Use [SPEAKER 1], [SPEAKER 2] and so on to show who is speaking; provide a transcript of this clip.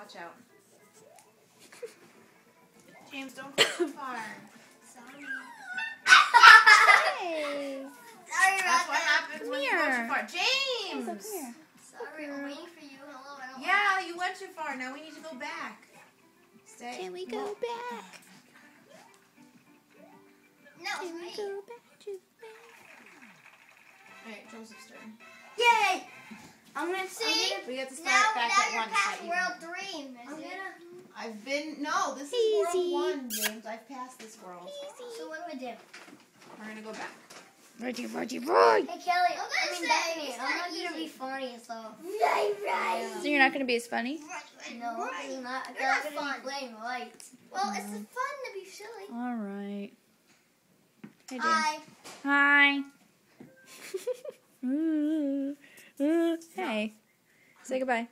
[SPEAKER 1] Watch out. James, don't go too far.
[SPEAKER 2] Sorry.
[SPEAKER 3] Hey.
[SPEAKER 2] Sorry about
[SPEAKER 1] That's what
[SPEAKER 2] that.
[SPEAKER 1] happens when you go too far. James!
[SPEAKER 3] Come here.
[SPEAKER 2] Sorry, I'm waiting for you. Hello, I don't
[SPEAKER 1] Yeah, you went too far. Now we need to go back. Stay.
[SPEAKER 3] Can we go back?
[SPEAKER 2] No,
[SPEAKER 3] Can
[SPEAKER 2] it's
[SPEAKER 3] we
[SPEAKER 2] me.
[SPEAKER 3] go back to
[SPEAKER 1] Alright, Joseph's turn.
[SPEAKER 2] Yay! I'm gonna
[SPEAKER 1] See? We get to start
[SPEAKER 2] now,
[SPEAKER 1] back
[SPEAKER 2] now
[SPEAKER 1] at
[SPEAKER 2] you're
[SPEAKER 1] once.
[SPEAKER 2] past
[SPEAKER 1] not
[SPEAKER 2] world
[SPEAKER 1] even.
[SPEAKER 2] 3, Missy.
[SPEAKER 1] I've been... No, this is
[SPEAKER 3] Easy.
[SPEAKER 1] world 1, James. I've passed this world.
[SPEAKER 2] So what do we do?
[SPEAKER 1] We're going to go back.
[SPEAKER 3] Ready.
[SPEAKER 2] Hey Kelly, Bethany, I'm not gonna be funny, so. Right.
[SPEAKER 3] So you're not going to be as funny?
[SPEAKER 2] No, it's not. I'm
[SPEAKER 1] You're not
[SPEAKER 2] gonna
[SPEAKER 1] fun.
[SPEAKER 2] be playing right. Well, it's fun to be silly.
[SPEAKER 3] All right. Hey, James.
[SPEAKER 2] Hi.
[SPEAKER 3] Hi. Hey. Say goodbye.